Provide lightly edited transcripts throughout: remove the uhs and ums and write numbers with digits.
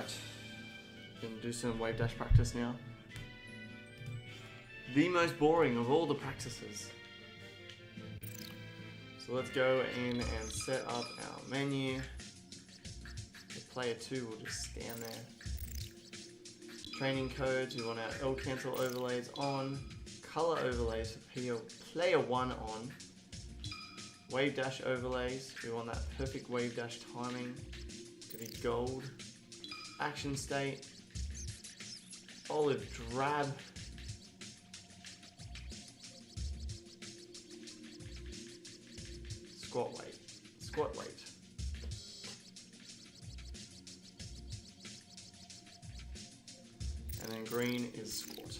Alright. Gonna do some wave dash practice now. The most boring of all the practices. So let's go in and set up our menu. The player 2 will just stand there. Training codes, we want our L cancel overlays on. Color overlays for player 1 on. Wave dash overlays, we want that perfect wave dash timing to be gold. Action state, olive drab. Squat weight. And then green is squat.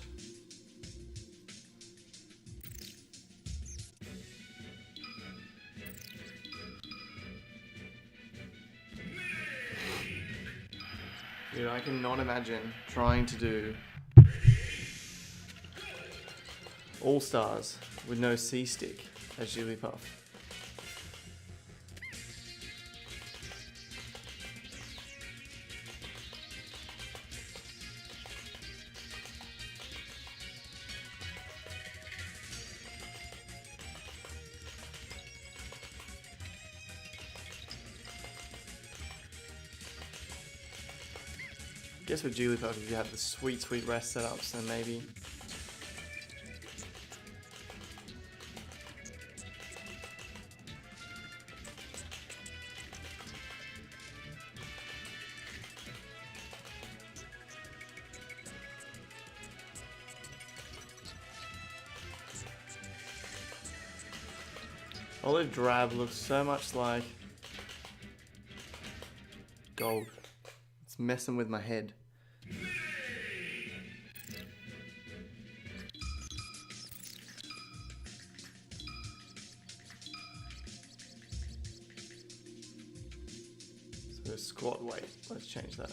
Dude, I cannot imagine trying to do All-Stars with no C-stick as Jigglypuff. I guess with Jigglypuff, if you have the sweet rest setups, then maybe. Olive drab looks so much like gold. It's messing with my head. So squat weight, let's change that.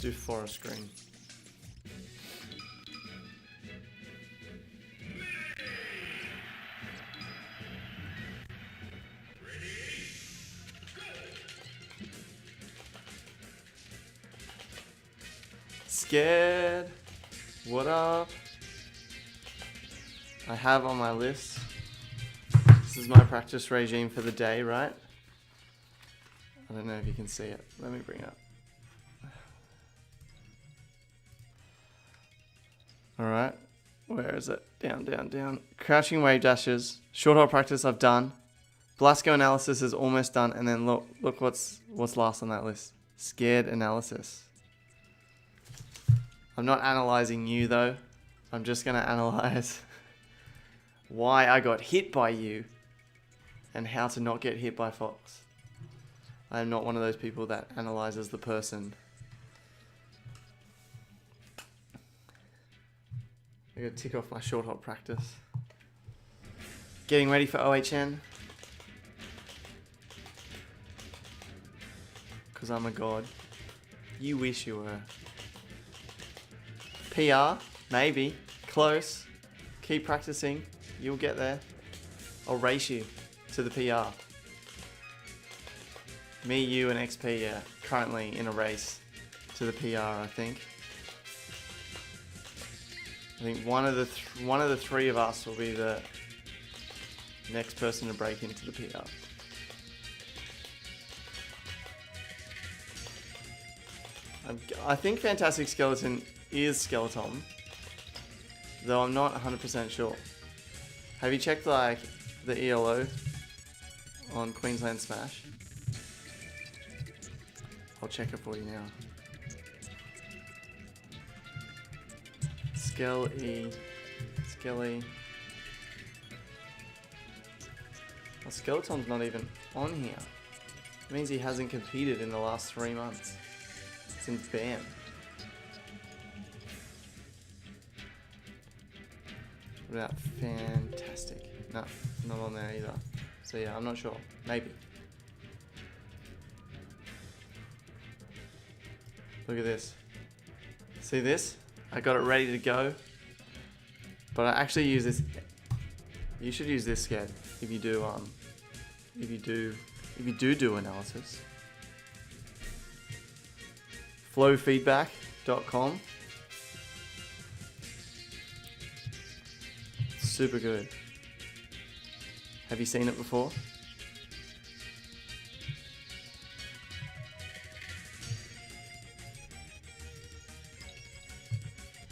Do forest green. Scared. What up? I have on my list. This is my practice regime for the day, right? I don't know if you can see it. Let me bring it up. Alright, where is it? Down. Crouching wave dashes. Short hop practice I've done. Blasco analysis is almost done. And then look what's last on that list. Scared analysis. I'm not analyzing you though. I'm just going to analyze why I got hit by you and how to not get hit by Fox. I am not one of those people that analyzes the person. I gotta tick off my short hop practice. Getting ready for OHN. Because I'm a god. You wish you were. PR, maybe. Close. Keep practicing. You'll get there. I'll race you to the PR. Me, you, and XP are currently in a race to the PR, I think. I think one of the three of us will be the next person to break into the PR. I think Fantastic Skeleton is Skeleton, though I'm not 100% sure. Have you checked like the ELO on Queensland Smash? I'll check it for you now. Skelly. Well, Skeleton's not even on here. It means he hasn't competed in the last 3 months. It's in BAM. What about Fantastic? No, not on there either. So yeah, I'm not sure. Maybe. Look at this. See this? I got it ready to go. But I actually use this. You should use this sketch if you do analysis. Flowfeedback.com. Super good. Have you seen it before?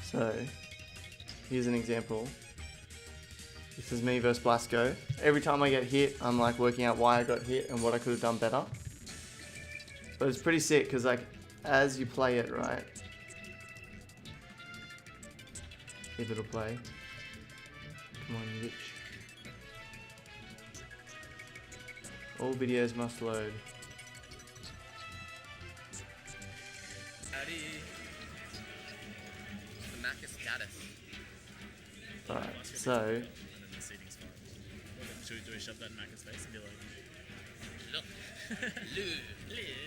So, here's an example. This is me versus Blasco. Every time I get hit, I'm like working out why I got hit and what I could have done better. But it's pretty sick because like as you play it, right? If it'll play. Come on, bitch. All videos must load. Howdy. The Mac is status. Alright, so Do we shove that in Macca's face and be like, look?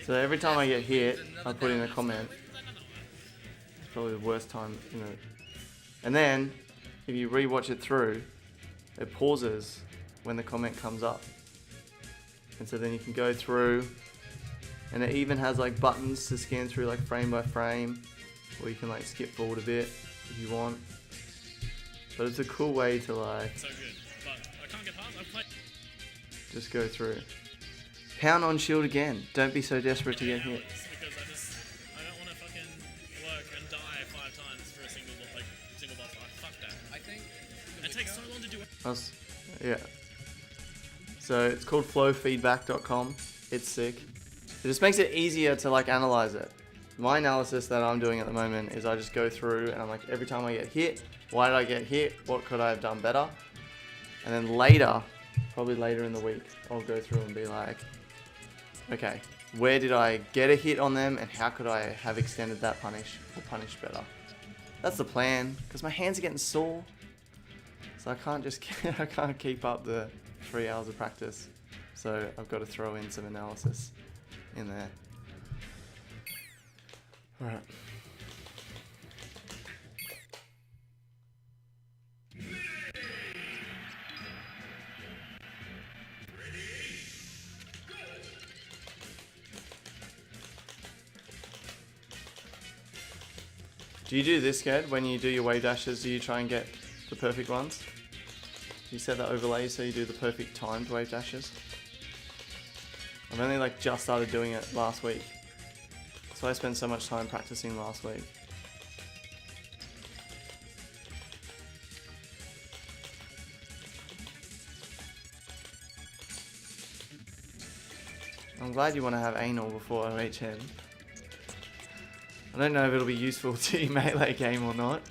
So every time I get hit, I put in a comment. It's probably the worst time, you know. And then, if you rewatch it through, it pauses when the comment comes up. And so then you can go through, and it even has like buttons to scan through like frame by frame, or you can like skip forward a bit if you want. But it's a cool way to like So good. But I can't get past. I've played. just go through. Pound on shield again. Don't be so desperate to get hit. Because I don't want to fucking work and die 5 times for a single boss fight. Fuck that. I think It takes so long to do it. Yeah. So it's called flowfeedback.com. It's sick. It just makes it easier to like analyze it. My analysis that I'm doing at the moment is I just go through and I'm like, every time I get hit, why did I get hit? What could I have done better? And then later, probably later in the week, I'll go through and be like, okay, where did I get a hit on them and how could I have extended that punish or punished better? That's the plan, because my hands are getting sore. So I can't keep up the 3 hours of practice. So I've got to throw in some analysis in there. All right. Do you do this, Ged? When you do your wave dashes, do you try and get the perfect ones? Do you set the overlay so you do the perfect timed wave dashes? I've only like just started doing it last week. So I spent so much time practicing last week. I'm glad you want to have anal before OHM. I don't know if it'll be useful to your Melee game or not,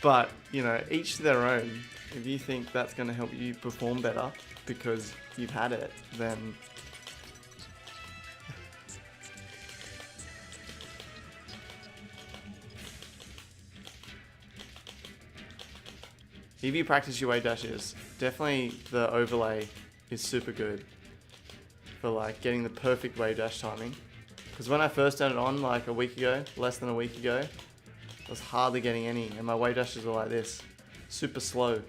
but, you know, each to their own. If you think that's going to help you perform better because you've had it, then... If you practice your wave dashes, definitely the overlay is super good for like getting the perfect wave dash timing. Because when I first turned it on like a week ago, less than a week ago, I was hardly getting any, and my wave dashes were like this, super slow.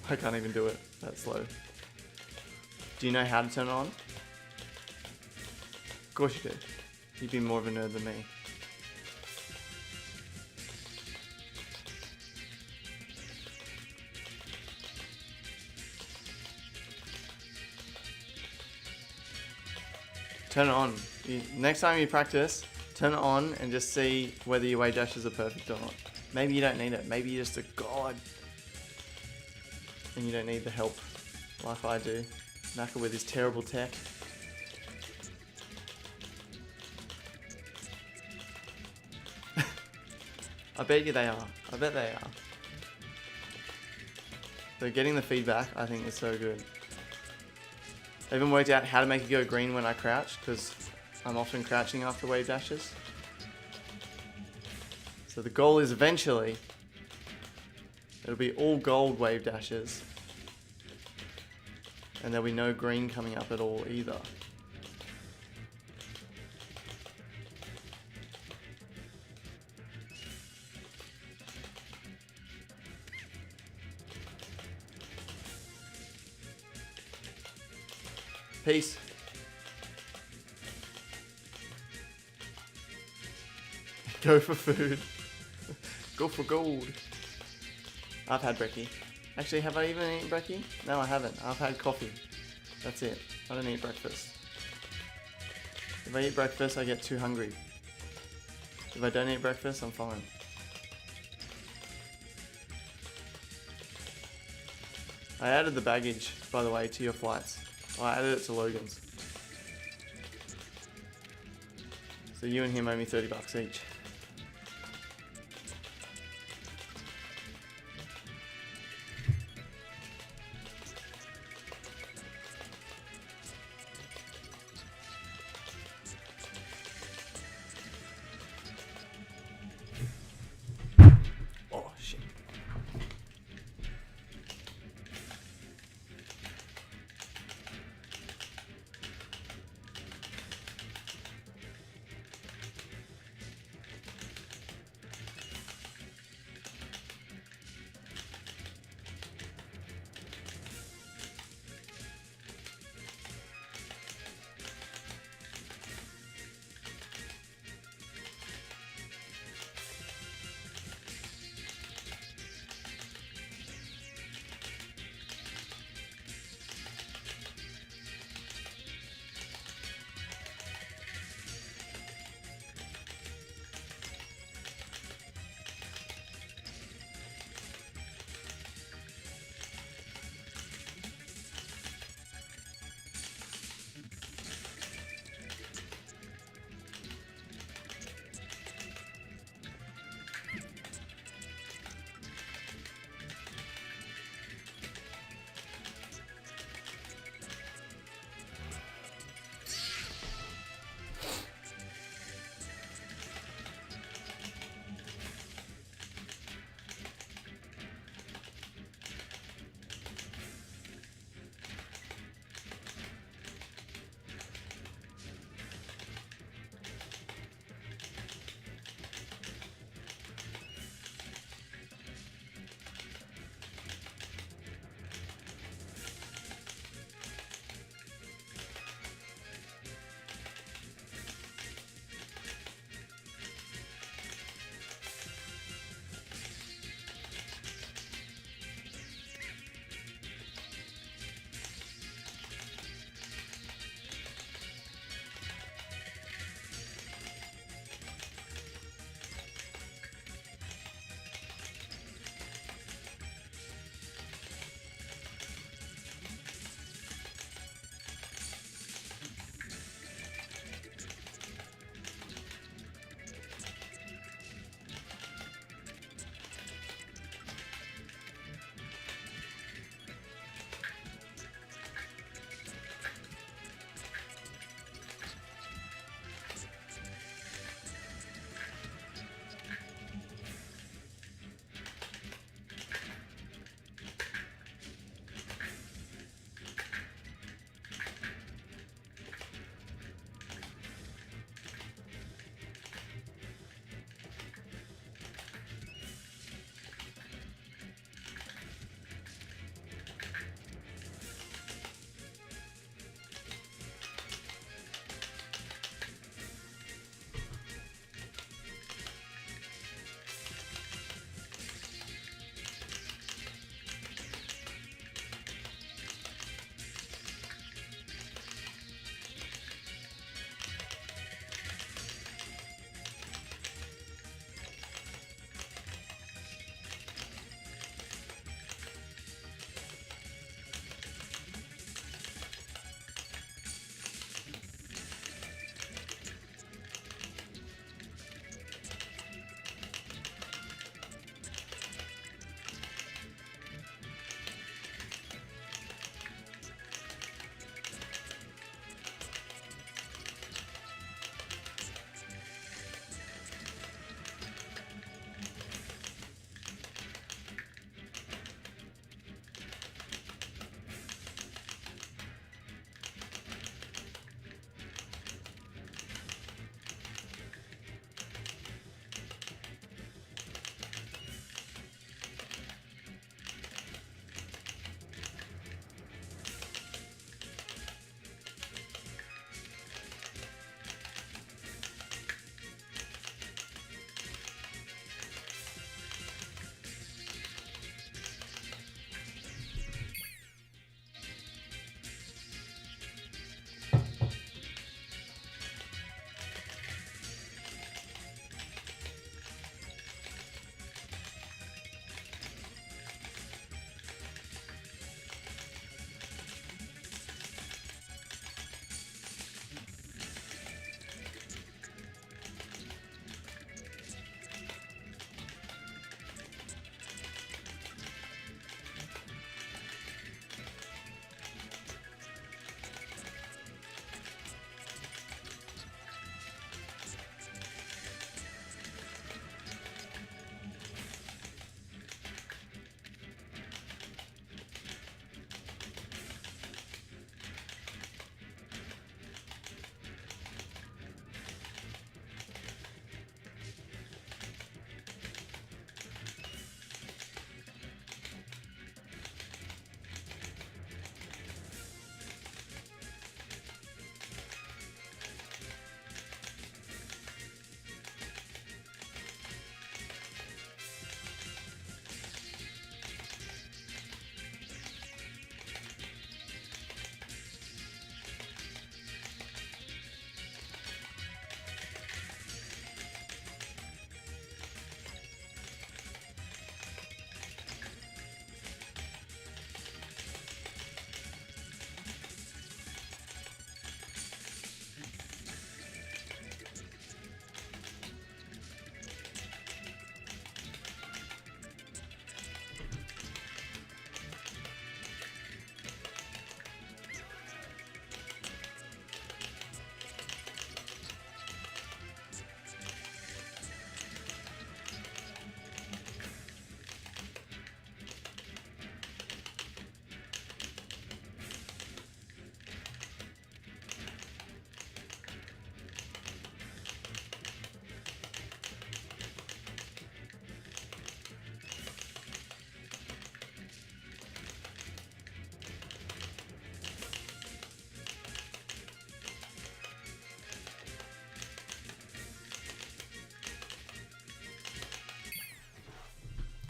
I can't even do it that slow. Do you know how to turn it on? Of course you do. You'd be more of a nerd than me. Turn it on. Next time you practice, turn it on and just see whether your wave dashes are perfect or not. Maybe you don't need it. Maybe you're just a god. And you don't need the help like I do. Naka with his terrible tech. I bet you they are. I bet they are. So getting the feedback, I think, is so good. I even worked out how to make it go green when I crouch, because I'm often crouching after wave dashes. So the goal is eventually, it'll be all gold wave dashes, and there'll be no green coming up at all either. Peace. Go for food. Go for gold. I've had brekkie. Actually, have I even eaten brekkie? No, I haven't. I've had coffee. That's it. I don't eat breakfast. If I eat breakfast, I get too hungry. If I don't eat breakfast, I'm fine. I added the baggage, by the way, to your flights. Well, I added it to Logan's. So you and him owe me $30 each. Oh, shit.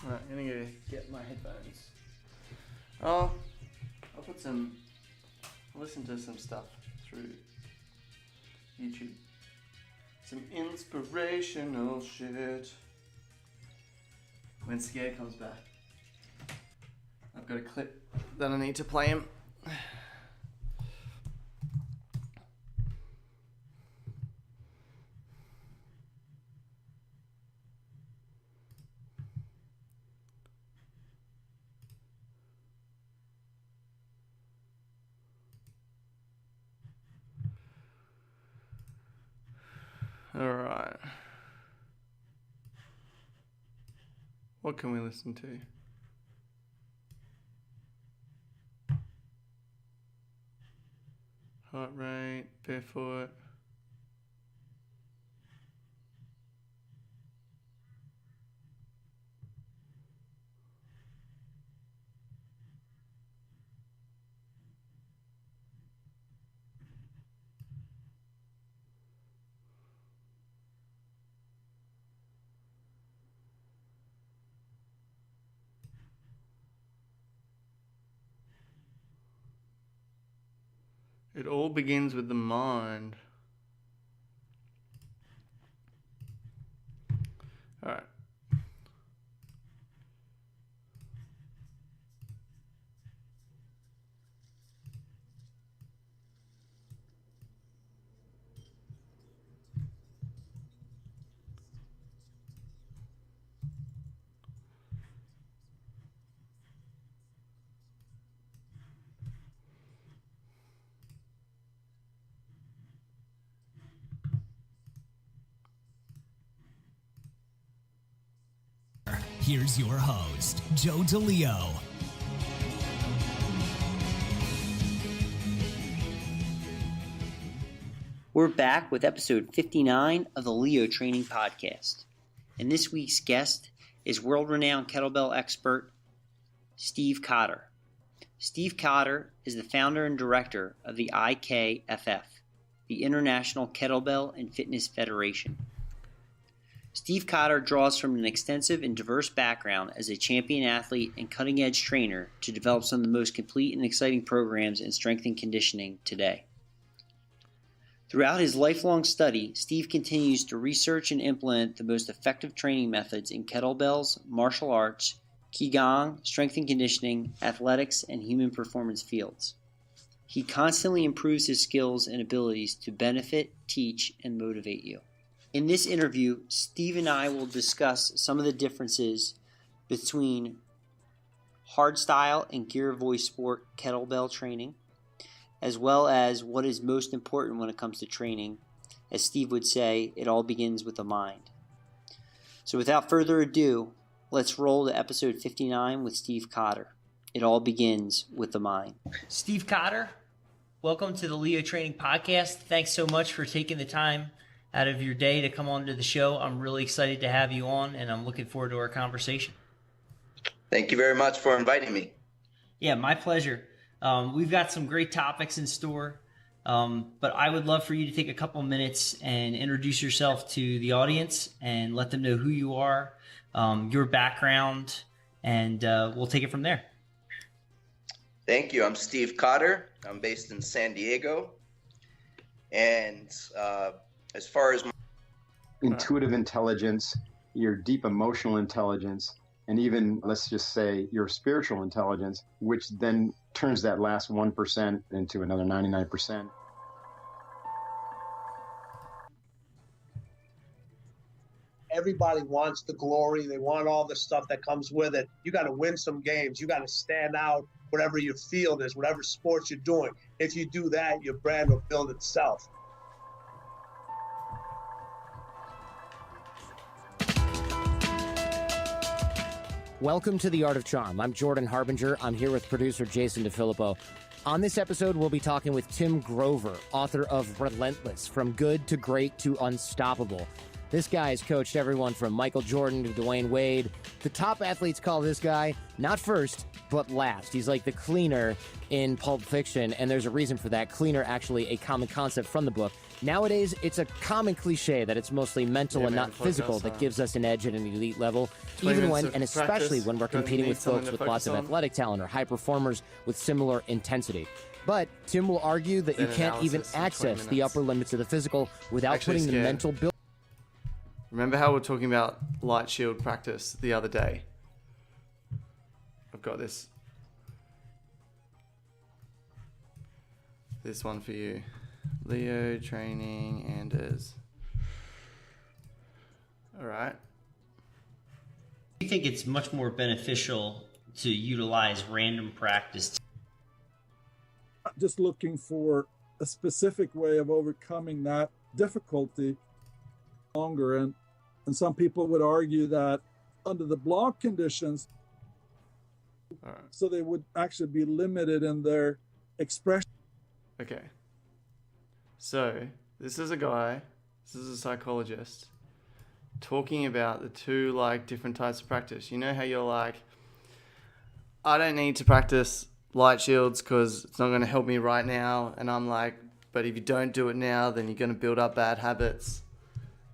Alright, I'm gonna go get my headphones. Oh, I'll listen to some stuff through YouTube. Some inspirational shit. When Scare comes back, I've got a clip that I need to play him. Alright. What can we listen to? Heart rate, barefoot. It all begins with the mind. All right. Here's your host, Joe DeLeo. We're back with episode 59 of the Leo Training Podcast. And this week's guest is world-renowned kettlebell expert Steve Cotter. Steve Cotter is the founder and director of the IKFF, the International Kettlebell and Fitness Federation. Steve Cotter draws from an extensive and diverse background as a champion athlete and cutting-edge trainer to develop some of the most complete and exciting programs in strength and conditioning today. Throughout his lifelong study, Steve continues to research and implement the most effective training methods in kettlebells, martial arts, qigong, strength and conditioning, athletics, and human performance fields. He constantly improves his skills and abilities to benefit, teach, and motivate you. In this interview, Steve and I will discuss some of the differences between hardstyle and gear voice sport kettlebell training, as well as what is most important when it comes to training. As Steve would say, it all begins with the mind. So without further ado, let's roll to episode 59 with Steve Cotter. It all begins with the mind. Steve Cotter, welcome to the Leo Training Podcast. Thanks so much for taking the time out of your day to come on to the show. I'm really excited to have you on, and I'm looking forward to our conversation. Thank you very much for inviting me. Yeah, my pleasure. We've got some great topics in store, but I would love for you to take a couple minutes and introduce yourself to the audience and let them know who you are, your background, and we'll take it from there. Thank you. I'm Steve Cotter. I'm based in San Diego. And as far as my intuitive intelligence, your deep emotional intelligence, and even, let's just say, your spiritual intelligence, which then turns that last 1% into another 99%. Everybody wants the glory. They want all the stuff that comes with it. You got to win some games. You got to stand out, whatever your field is, whatever sports you're doing. If you do that, your brand will build itself. Welcome to The Art of Charm. I'm Jordan Harbinger. I'm here with producer Jason DeFilippo. On this episode, we'll be talking with Tim Grover, author of Relentless, From Good to Great to Unstoppable. This guy has coached everyone from Michael Jordan to Dwayne Wade. The top athletes call this guy not first, but last. He's like the cleaner in Pulp Fiction, and there's a reason for that. Cleaner, actually a common concept from the book. Nowadays, it's a common cliche that it's mostly mental and not physical that on. gives us an edge at an elite level, 20 even minutes when, of and especially practice, when we're don't you competing need with something folks to with focus lots of on? athletic talent or high performers with similar intensity. But Tim will argue that you Then can't even analysis in 20 access the minutes. upper limits of the physical without Actually putting the scared. mental build. Remember how we're talking about light shield practice the other day? I've got this one for you. Leo training Anders. All right. I think it's much more beneficial to utilize random practice. Just looking for a specific way of overcoming that difficulty longer. And some people would argue that under the block conditions, All right. so they would actually be limited in their expression. Okay. So this is a psychologist talking about the two like different types of practice. You know how you're like, I don't need to practice light shields because it's not going to help me right now. And I'm like, but if you don't do it now, then you're going to build up bad habits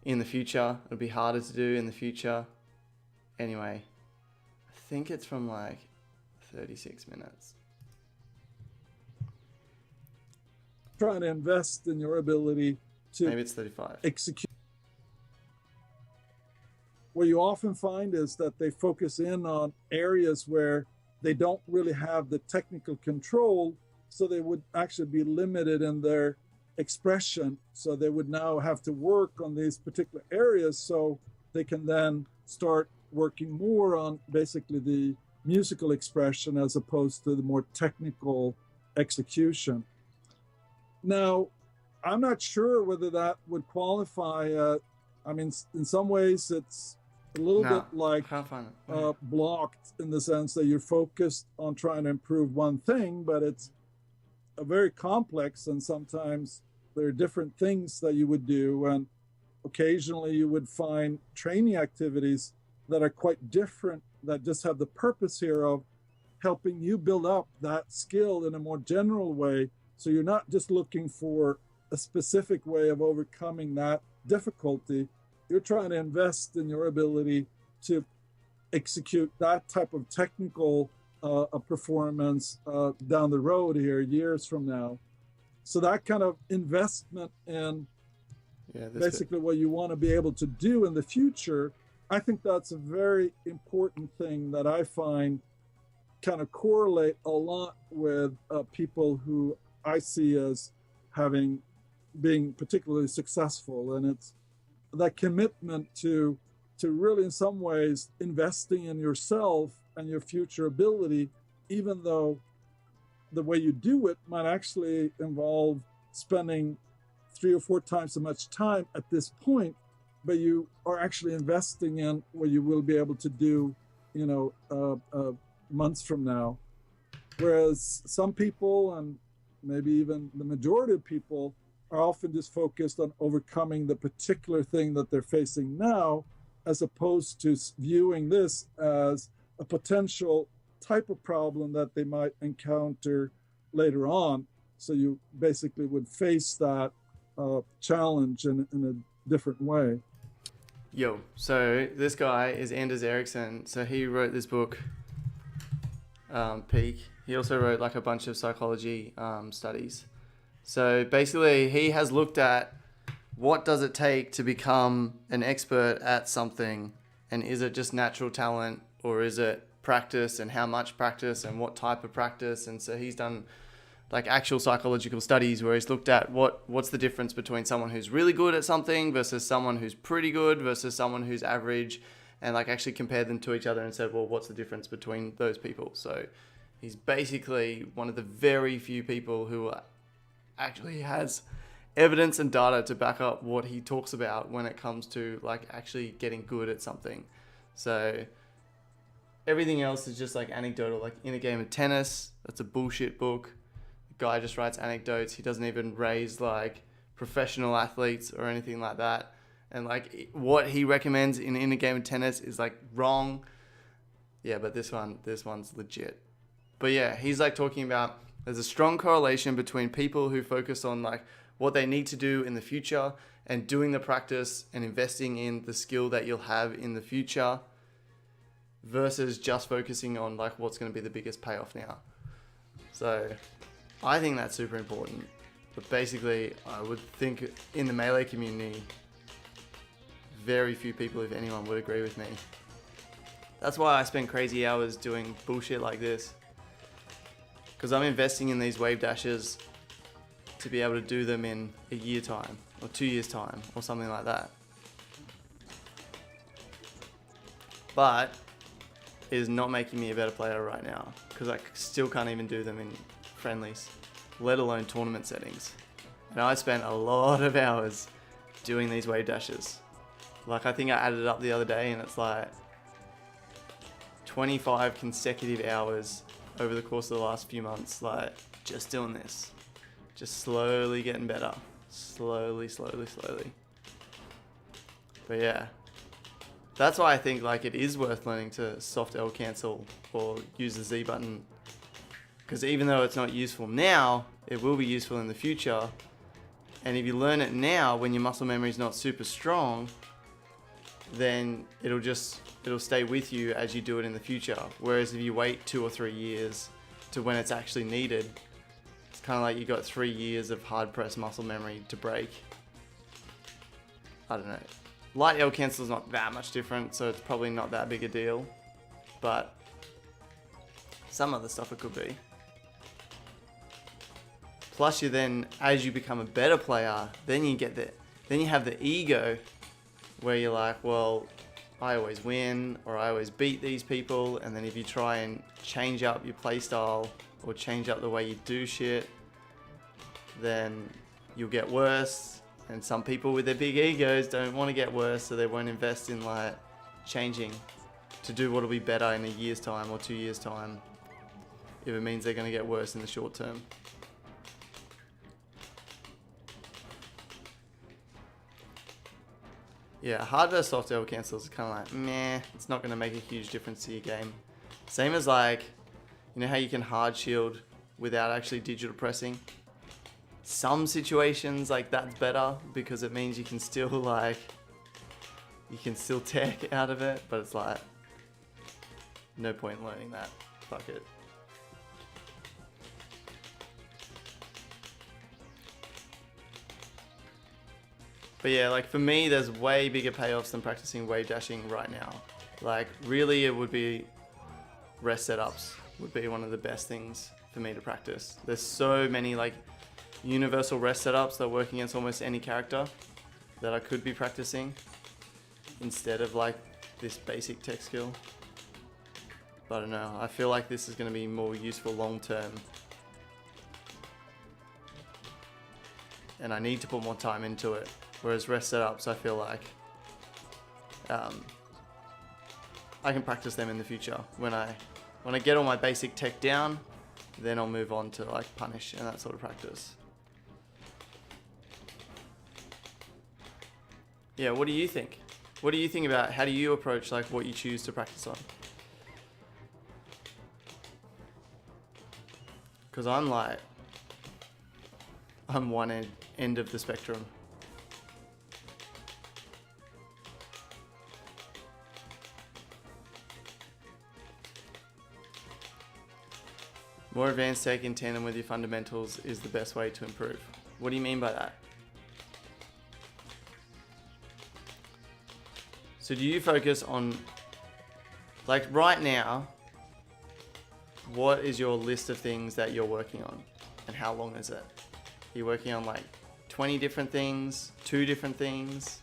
in the future. It'll be harder to do in the future. Anyway, I think it's from like 36 minutes. Trying to invest in your ability to Maybe it's 35. execute. What you often find is that they focus in on areas where they don't really have the technical control, so they would actually be limited in their expression. So they would now have to work on these particular areas so they can then start working more on basically the musical expression as opposed to the more technical execution. Now, I'm not sure whether that would qualify. I mean, in some ways, it's a little bit like Can't find it. blocked in the sense that you're focused on trying to improve one thing, but it's a very complex, and sometimes there are different things that you would do. And occasionally you would find training activities that are quite different, that just have the purpose here of helping you build up that skill in a more general way. So you're not just looking for a specific way of overcoming that difficulty. You're trying to invest in your ability to execute that type of technical performance down the road here, years from now. So that kind of investment in basically what you want to be able to do in the future, I think that's a very important thing that I find kind of correlate a lot with people who I see as being particularly successful. And it's that commitment to really in some ways investing in yourself and your future ability, even though the way you do it might actually involve spending 3 or 4 times so much time at this point, but you are actually investing in what you will be able to do, months from now. Whereas some people, and maybe even the majority of people, are often just focused on overcoming the particular thing that they're facing now, as opposed to viewing this as a potential type of problem that they might encounter later on. So you basically would face that challenge in a different way. Yo, so this guy is Anders Ericsson. So he wrote this book, Peak. He also wrote like a bunch of psychology studies. So basically he has looked at what does it take to become an expert at something, and is it just natural talent, or is it practice, and how much practice and what type of practice. And so he's done like actual psychological studies where he's looked at what's the difference between someone who's really good at something versus someone who's pretty good versus someone who's average, and like actually compared them to each other and said, well, what's the difference between those people? So he's basically one of the very few people who actually has evidence and data to back up what he talks about when it comes to like actually getting good at something. So everything else is just like anecdotal. Like In a Game of Tennis, that's a bullshit book. The guy just writes anecdotes. He doesn't even raise like professional athletes or anything like that. And like what he recommends in a Game of Tennis is like wrong. Yeah, but this one's legit. But yeah, he's like talking about there's a strong correlation between people who focus on like what they need to do in the future and doing the practice and investing in the skill that you'll have in the future versus just focusing on like what's going to be the biggest payoff now. So I think that's super important. But basically, I would think in the Melee community, very few people, if anyone, would agree with me. That's why I spend crazy hours doing bullshit like this. Because I'm investing in these wave dashes to be able to do them in a year time, or 2 years time, or something like that. But it is not making me a better player right now, because I still can't even do them in friendlies, let alone tournament settings. And I spent a lot of hours doing these wave dashes. Like, I think I added it up the other day, and it's like 25 consecutive hours over the course of the last few months, like just doing this, just slowly getting better, slowly. But yeah, that's why I think like it is worth learning to soft L cancel or use the Z button, because even though it's not useful now, it will be useful in the future. And if you learn it now when your muscle memory is not super strong, then it'll stay with you as you do it in the future. Whereas if you wait 2 or 3 years to when it's actually needed, it's kind of like you got 3 years of hard press muscle memory to break. I don't know. Light L cancel is not that much different, so it's probably not that big a deal. But some other stuff it could be. Plus, you then, as you become a better player, then you have the ego where you're like, well, I always win, or I always beat these people, and then if you try and change up your playstyle or change up the way you do shit, then you'll get worse. And some people with their big egos don't want to get worse, so they won't invest in like changing to do what'll be better in a year's time or 2 years' time, if it means they're going to get worse in the short term. Yeah, hard versus soft L cancels are kind of like, meh, it's not going to make a huge difference to your game. Same as like, you know how you can hard shield without actually digital pressing? Some situations like that's better because it means you can still tech out of it, but it's like, no point in learning that. Fuck it. But yeah, like for me, there's way bigger payoffs than practicing wave dashing right now. Like really, it would be rest setups would be one of the best things for me to practice. There's so many like universal rest setups that work against almost any character that I could be practicing instead of like this basic tech skill. But I don't know, I feel like this is going to be more useful long term. And I need to put more time into it. Whereas rest setups, I feel like I can practice them in the future. When I get all my basic tech down, then I'll move on to like punish and that sort of practice. Yeah, what do you think? What do you think about how do you approach like what you choose to practice on? Because I'm one end of the spectrum. More advanced tech in tandem with your fundamentals is the best way to improve. What do you mean by that? So do you focus on, like right now, what is your list of things that you're working on and how long is it? Are you working on like 20 different things, 2 different things?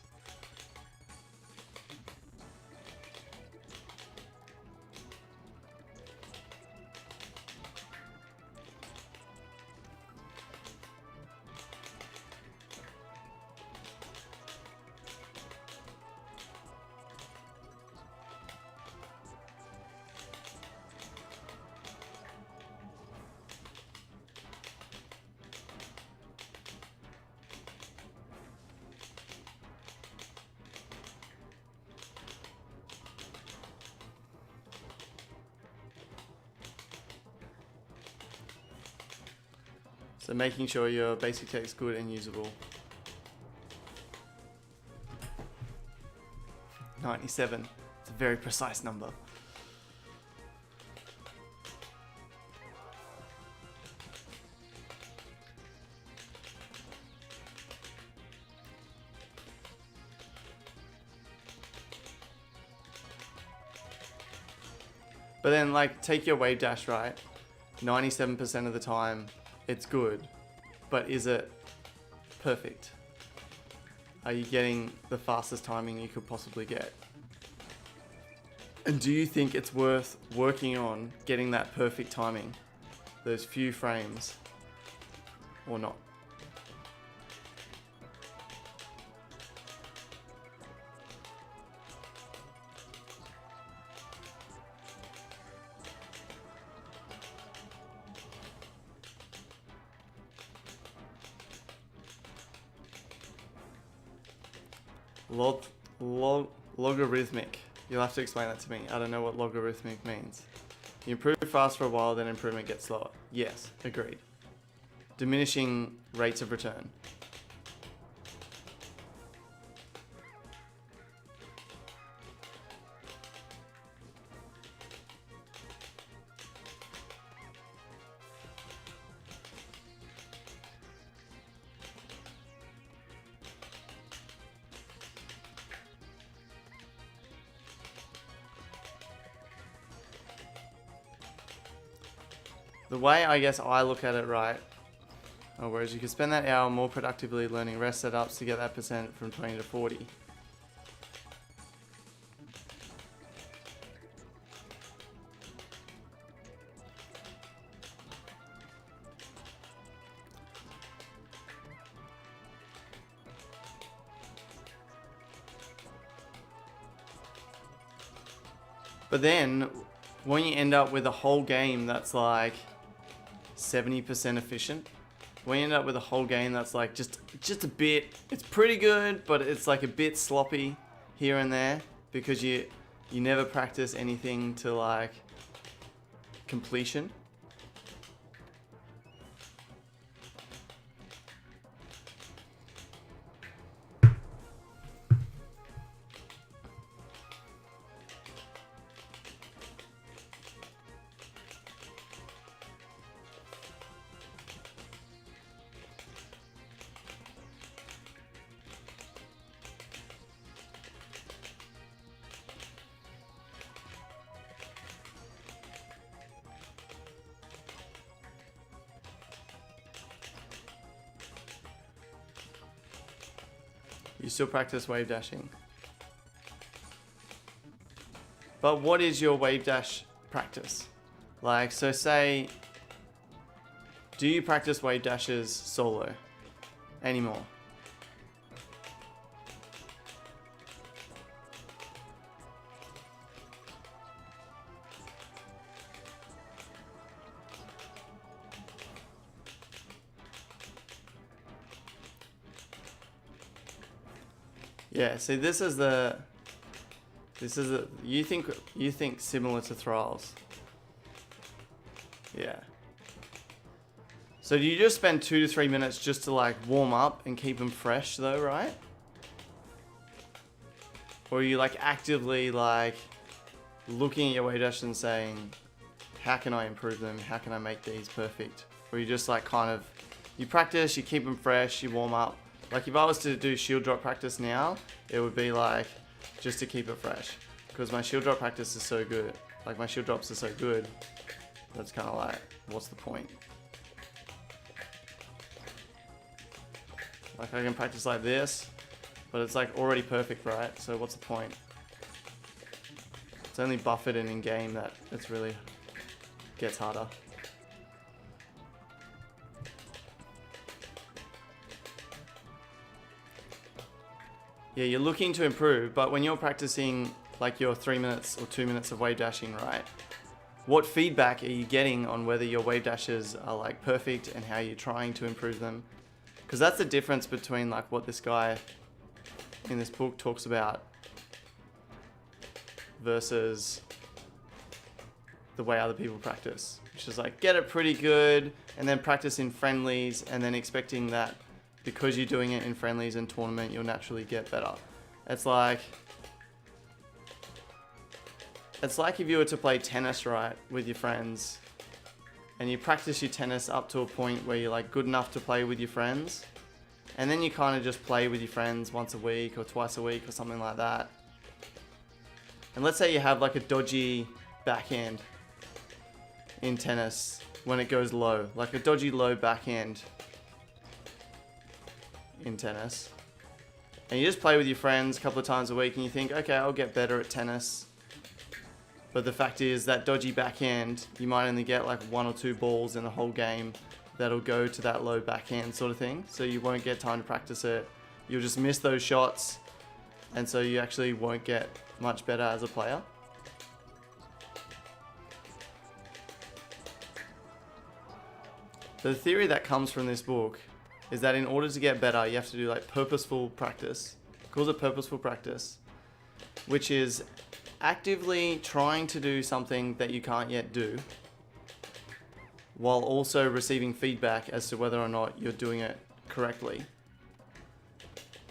So making sure your basic tech's good and usable. 97. It's a very precise number. But then, like, take your wave dash, right? 97% of the time, it's good. But is it perfect? Are you getting the fastest timing you could possibly get? And do you think it's worth working on getting that perfect timing? Those few frames? Or not? Logarithmic. You'll have to explain that to me. I don't know what logarithmic means. You improve fast for a while, then improvement gets slower. Yes, agreed. Diminishing rates of return. The way I guess I look at it, right, whereas you could spend that hour more productively learning rest setups to get that percent from 20 to 40. But then, when you end up with a whole game that's like 70% efficient, when you end up with a whole game that's like just a bit, it's pretty good, but it's like a bit sloppy here and there because you never practice anything to like completion. You still practice wave dashing. But what is your wave dash practice? Like, so say, do you practice wave dashes solo anymore? Yeah, see you think similar to thralls. Yeah. So do you just spend 2 to 3 minutes just to like warm up and keep them fresh though, right? Or are you like actively like looking at your wave dash and saying, how can I improve them? How can I make these perfect? Or you just like kind of, you practice, you keep them fresh, you warm up. Like if I was to do shield drop practice now, it would be like just to keep it fresh. Because my shield drop practice is so good. Like my shield drops are so good. That's kind of like, what's the point? Like I can practice like this, but it's like already perfect, right? So what's the point? It's only buffered and in game that it's really gets harder. Yeah, you're looking to improve, but when you're practicing like your 3 minutes or 2 minutes of wave dashing, right? What feedback are you getting on whether your wave dashes are like perfect and how you're trying to improve them? Because that's the difference between like what this guy in this book talks about versus the way other people practice, which is like get it pretty good and then practice in friendlies and then expecting that because you're doing it in friendlies and tournament, you'll naturally get better. It's like if you were to play tennis, right, with your friends and you practice your tennis up to a point where you're like good enough to play with your friends, and then you kind of just play with your friends once a week or twice a week or something like that. And let's say you have like a dodgy backhand in tennis when it goes low, like a dodgy low backhand in tennis. And you just play with your friends a couple of times a week and you think, okay, I'll get better at tennis. But the fact is that dodgy backhand, you might only get like 1 or 2 balls in the whole game that'll go to that low backhand sort of thing. So you won't get time to practice it. You'll just miss those shots. And so you actually won't get much better as a player. The theory that comes from this book is that in order to get better, you have to do like purposeful practice. It calls it purposeful practice, which is actively trying to do something that you can't yet do, while also receiving feedback as to whether or not you're doing it correctly.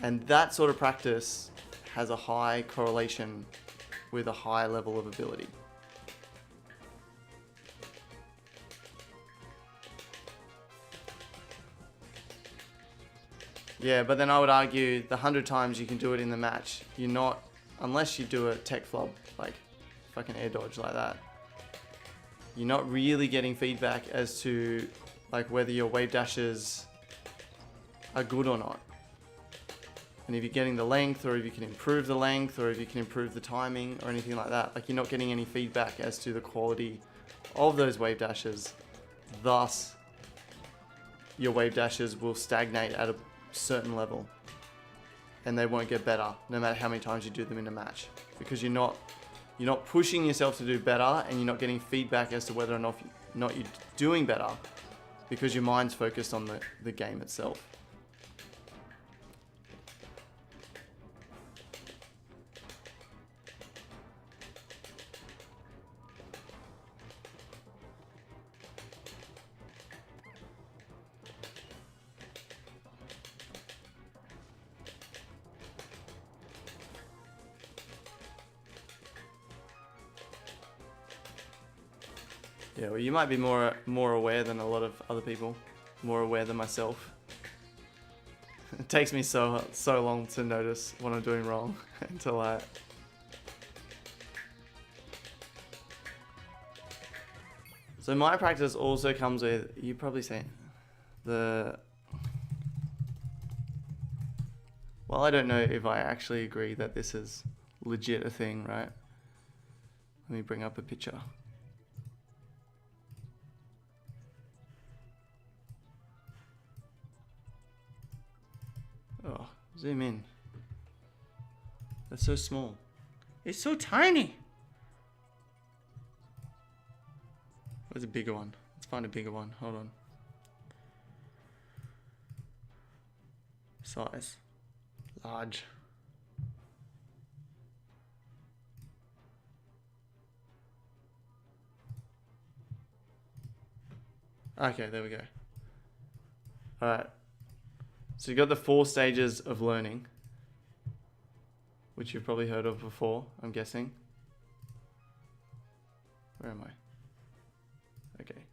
And that sort of practice has a high correlation with a high level of ability. Yeah, but then I would argue the 100 times you can do it in the match, you're not, unless you do a tech flop, like fucking air dodge like that, you're not really getting feedback as to like whether your wave dashes are good or not. And if you're getting the length, or if you can improve the length, or if you can improve the timing or anything like that, like you're not getting any feedback as to the quality of those wave dashes. Thus, your wave dashes will stagnate at a certain level and they won't get better no matter how many times you do them in a match, because you're not pushing yourself to do better and you're not getting feedback as to whether or not you're doing better, because your mind's focused on the game itself. Yeah, well, you might be more aware than a lot of other people, more aware than myself. It takes me so long to notice what I'm doing wrong until I... So my practice also comes with, you probably say, well, I don't know if I actually agree that this is legit a thing, right? Let me bring up a picture. Oh, zoom in. That's so small. It's so tiny. Where's a bigger one? Let's find a bigger one. Hold on. Size. Large. Okay, there we go. Alright. So you've got the 4 stages of learning, which you've probably heard of before, I'm guessing. Where am I? Okay.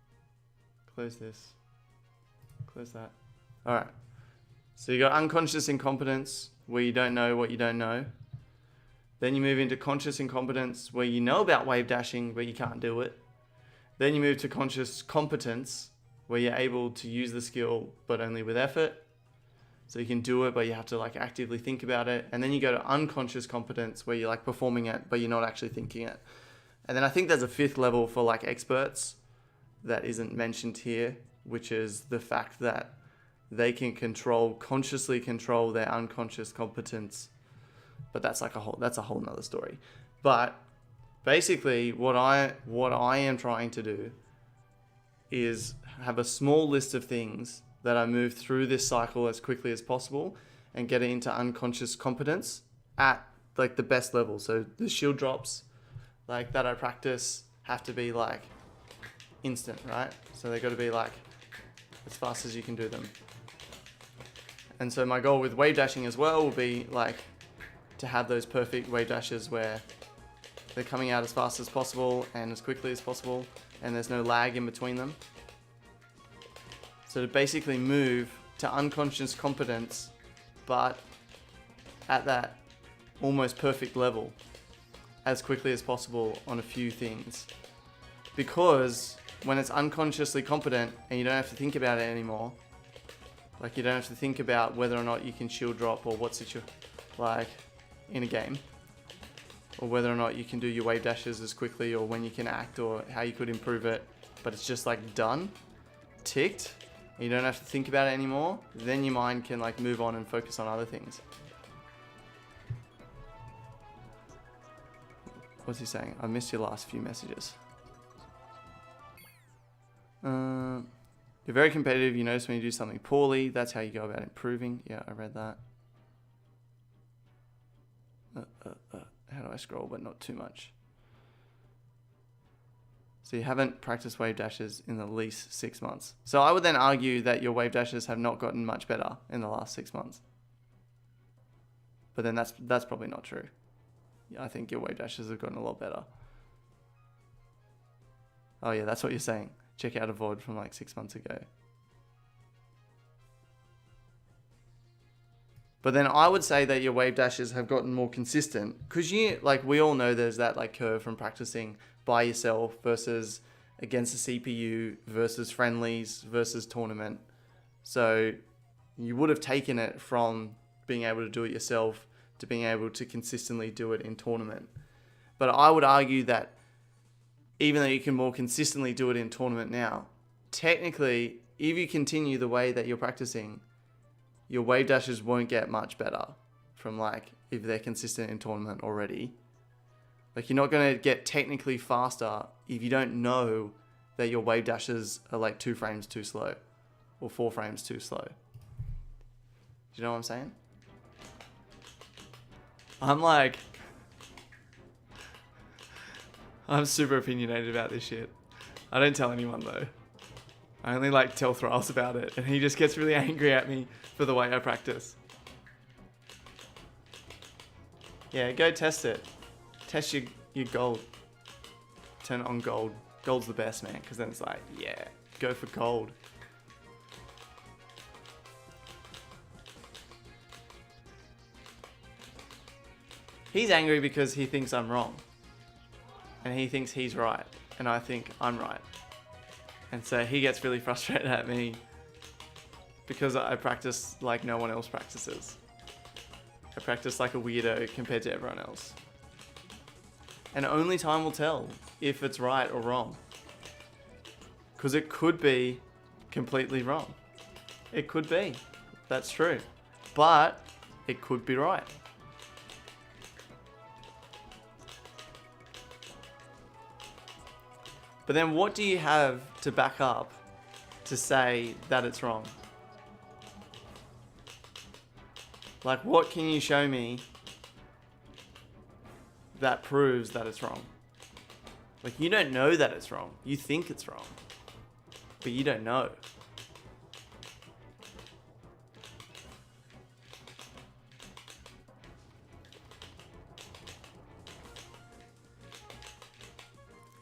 Close this. Close that. Alright. So you got unconscious incompetence, where you don't know what you don't know. Then you move into conscious incompetence, where you know about wave dashing, but you can't do it. Then you move to conscious competence, where you're able to use the skill, but only with effort. So you can do it, but you have to like actively think about it. And then you go to unconscious competence, where you're like performing it, but you're not actually thinking it. And then I think there's a 5th level for like experts that isn't mentioned here, which is the fact that they can consciously control their unconscious competence. But that's a whole nother story. But basically what I am trying to do is have a small list of things that I move through this cycle as quickly as possible and get it into unconscious competence at like the best level. So the shield drops like that I practice have to be like instant, right? So they got to be like as fast as you can do them. And so my goal with wave dashing as well will be like to have those perfect wave dashes where they're coming out as fast as possible and as quickly as possible, and there's no lag in between them. So to basically move to unconscious competence, but at that almost perfect level as quickly as possible on a few things. Because when it's unconsciously competent and you don't have to think about it anymore, like you don't have to think about whether or not you can shield drop or what's it like in a game, or whether or not you can do your wave dashes as quickly or when you can act or how you could improve it, but it's just like done, ticked, and you don't have to think about it anymore, then your mind can like move on and focus on other things. What's he saying? I missed your last few messages. You're very competitive. You notice when you do something poorly. That's how you go about improving. Yeah, I read that. How do I scroll, but not too much? So you haven't practiced wave dashes in at least 6 months. So I would then argue that your wave dashes have not gotten much better in the last 6 months. But then that's probably not true. I think your wave dashes have gotten a lot better. Oh yeah, that's what you're saying. Check out a VOD from like 6 months ago. But then I would say that your wave dashes have gotten more consistent, because we all know there's that like curve from practicing by yourself versus against the CPU versus friendlies versus tournament. So you would have taken it from being able to do it yourself to being able to consistently do it in tournament. But I would argue that even though you can more consistently do it in tournament now, technically, if you continue the way that you're practicing, your wave dashes won't get much better from like if they're consistent in tournament already. Like you're not going to get technically faster if you don't know that your wave dashes are like 2 frames too slow or 4 frames too slow. Do you know what I'm saying? I'm super opinionated about this shit. I don't tell anyone though. I only like tell Thralls about it, and he just gets really angry at me for the way I practice. Yeah, go test it. Test your gold. Turn it on gold. Gold's the best, man, because then it's like, yeah, go for gold. He's angry because he thinks I'm wrong. And he thinks he's right. And I think I'm right. And so he gets really frustrated at me because I practice like no one else practices. I practice like a weirdo compared to everyone else. And only time will tell if it's right or wrong. Because it could be completely wrong. It could be. That's true. But it could be right. But then what do you have to back up to say that it's wrong? Like, what can you show me that proves that it's wrong? Like, you don't know that it's wrong. You think it's wrong. But you don't know.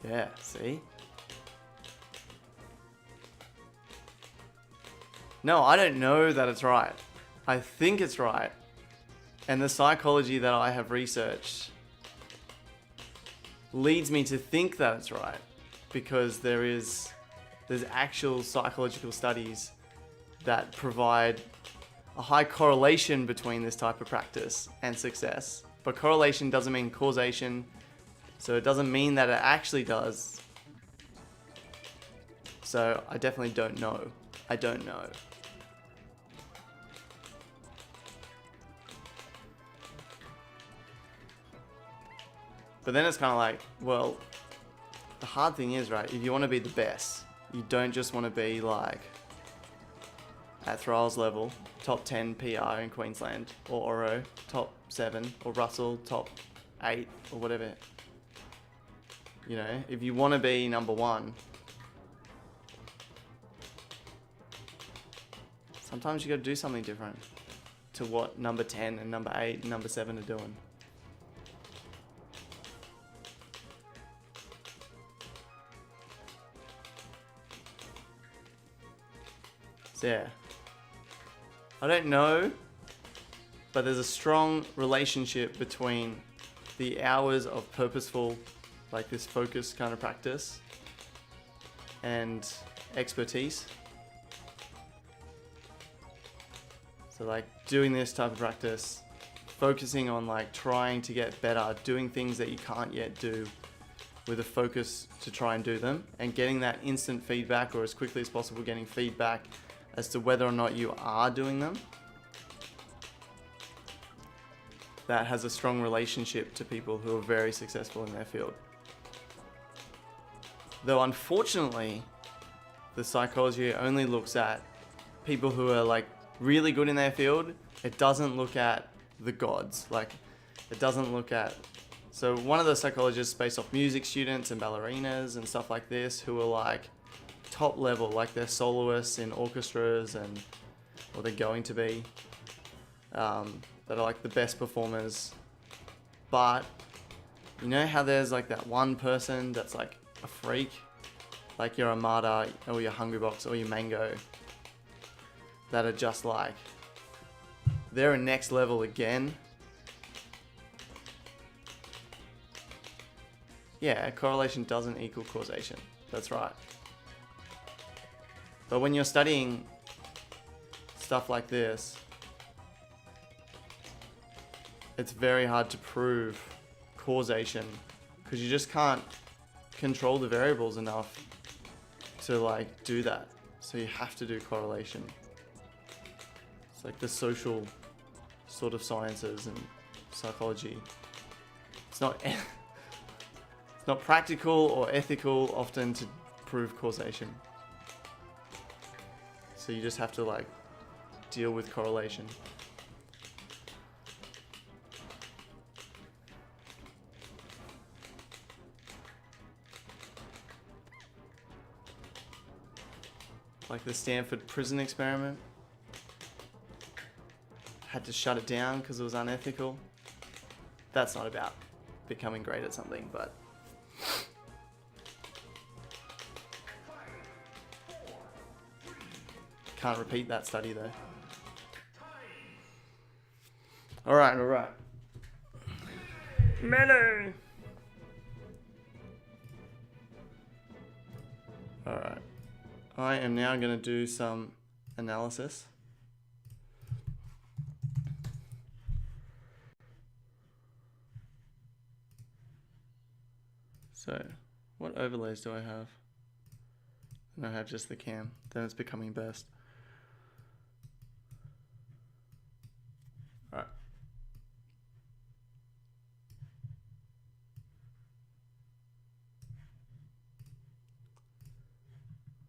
Yeah, see? No, I don't know that it's right. I think it's right. And the psychology that I have researched leads me to think that it's right, because there's actual psychological studies that provide a high correlation between this type of practice and success. But correlation doesn't mean causation, so it doesn't mean that it actually does. So I definitely don't know. I don't know. But then it's kind of like, well, the hard thing is, right, if you want to be the best, you don't just want to be like at Thrall's level, top 10 PR in Queensland, or Oro, top 7, or Russell, top 8, or whatever. You know, if you want to be number one, sometimes you got to do something different to what number 10 and number 8 and number 7 are doing. So yeah, I don't know, but there's a strong relationship between the hours of purposeful, like this focus kind of practice, and expertise. So like doing this type of practice, focusing on like trying to get better, doing things that you can't yet do with a focus to try and do them, and getting that instant feedback, or as quickly as possible getting feedback as to whether or not you are doing them. That has a strong relationship to people who are very successful in their field. Though unfortunately, the psychology only looks at people who are like really good in their field. It doesn't look at the gods. Like, it doesn't look at... So one of the psychologists based off music students and ballerinas and stuff like this who are like top level, like they're soloists in orchestras and, or they're going to be, that are like the best performers. But you know how there's like that one person that's like a freak, like your Armada or your Hungrybox or your Mango, that are just like, they're a next level again. Yeah, correlation doesn't equal causation. That's right. But when you're studying stuff like this, it's very hard to prove causation because you just can't control the variables enough to like do that. So you have to do correlation. It's like the social sort of sciences and psychology. It's not it's not practical or ethical often to prove causation. So you just have to like deal with correlation. Like the Stanford prison experiment. Had to shut it down because it was unethical. That's not about becoming great at something, but can't repeat that study though. Alright. Melee! Alright. I am now going to do some analysis. So, what overlays do I have? And I have just the cam. Then it's becoming best. Alright.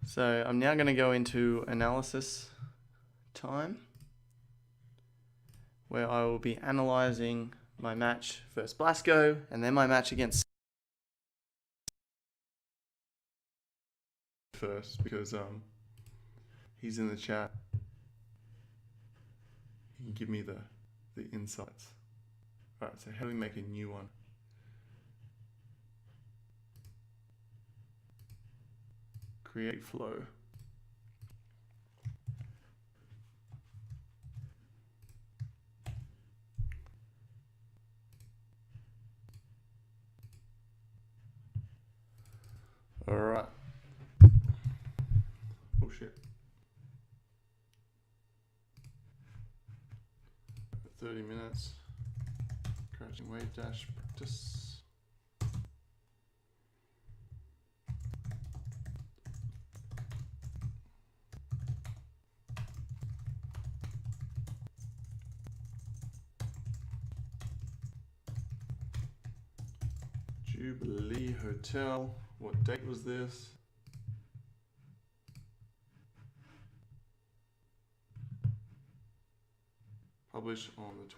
So I'm now going to go into analysis time, where I will be analyzing my match versus Blasco and then my match against first, because he's in the chat. He can give me the insights. Alright, so how do we make a new one? Create flow. Alright. Oh shit. 30 minutes. Crouching wave dash practice. Jubilee Hotel. What date was this? Published on the